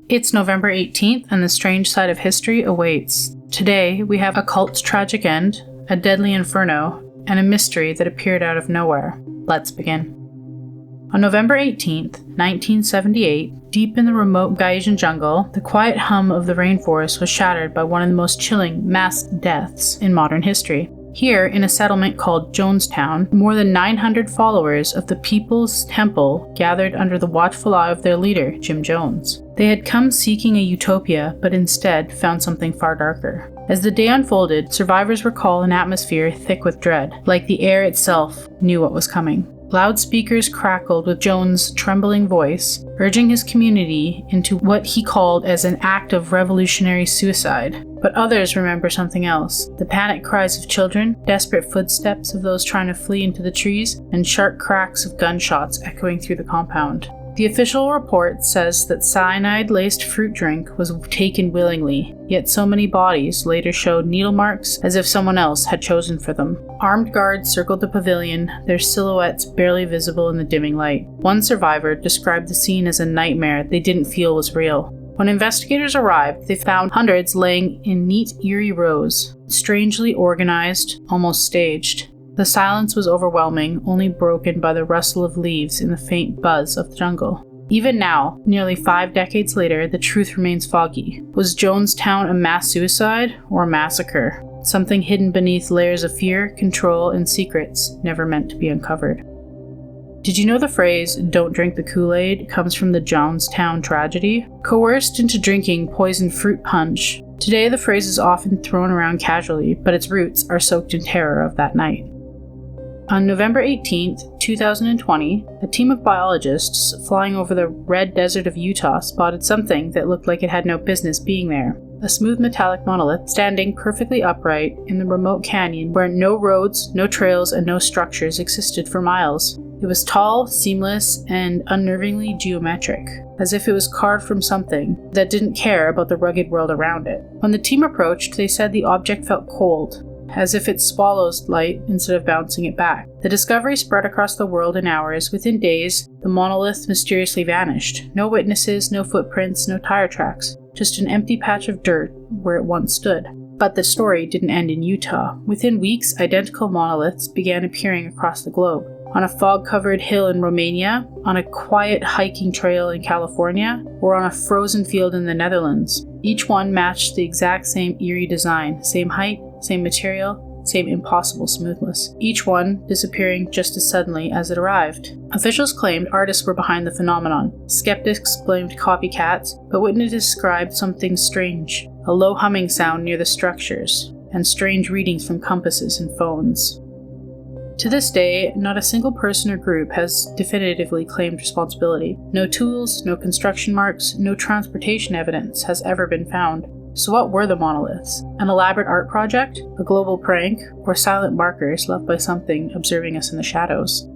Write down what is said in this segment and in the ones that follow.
It's November 18th, and the strange side of history awaits. Today, we have a cult's tragic end, a deadly inferno, and a mystery that appeared out of nowhere. Let's begin. On November 18th, 1978, deep in the remote Guysian jungle, the quiet hum of the rainforest was shattered by one of the most chilling mass deaths in modern history. Here, in a settlement called Jonestown, more than 900 followers of the People's Temple gathered under the watchful eye of their leader, Jim Jones. They had come seeking a utopia, but instead found something far darker. As the day unfolded, survivors recall an atmosphere thick with dread, like the air itself knew what was coming. Loudspeakers crackled with Jones' trembling voice, urging his community into what he called as an act of revolutionary suicide. But others remember something else: the panic cries of children, desperate footsteps of those trying to flee into the trees, and sharp cracks of gunshots echoing through the compound. The official report says that cyanide-laced fruit drink was taken willingly, yet so many bodies later showed needle marks as if someone else had chosen for them. Armed guards circled the pavilion, their silhouettes barely visible in the dimming light. One survivor described the scene as a nightmare they didn't feel was real. When investigators arrived, they found hundreds laying in neat, eerie rows, strangely organized, almost staged. The silence was overwhelming, only broken by the rustle of leaves and the faint buzz of the jungle. Even now, nearly 5 decades later, the truth remains foggy. Was Jonestown a mass suicide or a massacre? Something hidden beneath layers of fear, control, and secrets never meant to be uncovered. Did you know the phrase, "don't drink the Kool-Aid," comes from the Jonestown tragedy? Coerced into drinking poisoned fruit punch. Today, the phrase is often thrown around casually, but its roots are soaked in terror of that night. On November 18th, 2020, a team of biologists flying over the red desert of Utah spotted something that looked like it had no business being there. A smooth metallic monolith standing perfectly upright in the remote canyon where no roads, no trails, and no structures existed for miles. It was tall, seamless, and unnervingly geometric, as if it was carved from something that didn't care about the rugged world around it. When the team approached, they said the object felt cold, as if it swallows light instead of bouncing it back. The discovery spread across the world in hours. Within days, the monolith mysteriously vanished. No witnesses, no footprints, no tire tracks. Just an empty patch of dirt where it once stood. But the story didn't end in Utah. Within weeks, identical monoliths began appearing across the globe. On a fog-covered hill in Romania, on a quiet hiking trail in California, or on a frozen field in the Netherlands. Each one matched the exact same eerie design, same height, same material, same impossible smoothness. Each one disappearing just as suddenly as it arrived. Officials claimed artists were behind the phenomenon. Skeptics blamed copycats, but witnesses described something strange. A low humming sound near the structures, and strange readings from compasses and phones. To this day, not a single person or group has definitively claimed responsibility. No tools, no construction marks, no transportation evidence has ever been found. So what were the monoliths? An elaborate art project? A global prank? Or silent markers left by something observing us in the shadows?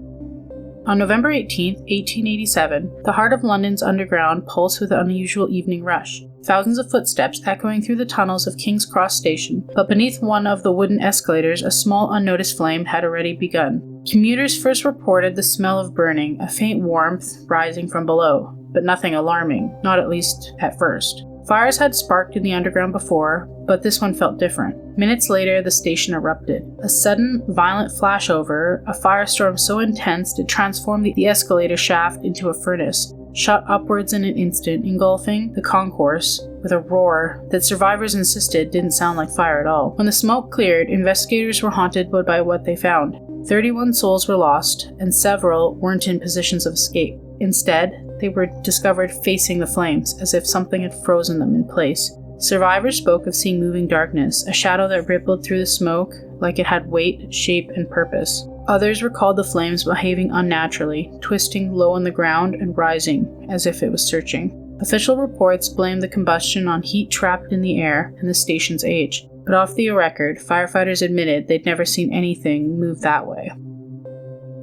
On November 18, 1887, the heart of London's underground pulsed with an unusual evening rush. Thousands of footsteps echoing through the tunnels of King's Cross Station, but beneath one of the wooden escalators, a small unnoticed flame had already begun. Commuters first reported the smell of burning, a faint warmth rising from below, but nothing alarming, not at least at first. Fires had sparked in the underground before, but this one felt different. Minutes later, the station erupted. A sudden, violent flashover, a firestorm so intense it transformed the escalator shaft into a furnace, shot upwards in an instant, engulfing the concourse with a roar that survivors insisted didn't sound like fire at all. When the smoke cleared, investigators were haunted by what they found. 31 souls were lost, and several weren't in positions of escape. Instead, they were discovered facing the flames, as if something had frozen them in place. Survivors spoke of seeing moving darkness, a shadow that rippled through the smoke like it had weight, shape, and purpose. Others recalled the flames behaving unnaturally, twisting low on the ground and rising, as if it was searching. Official reports blamed the combustion on heat trapped in the air and the station's age, but off the record, firefighters admitted they'd never seen anything move that way.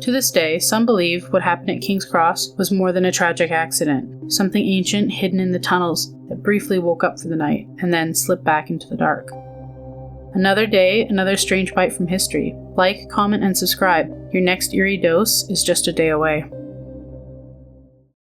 To this day, some believe what happened at King's Cross was more than a tragic accident, something ancient hidden in the tunnels that briefly woke up for the night and then slipped back into the dark. Another day, another strange bite from history. Like, comment, and subscribe. Your next eerie dose is just a day away.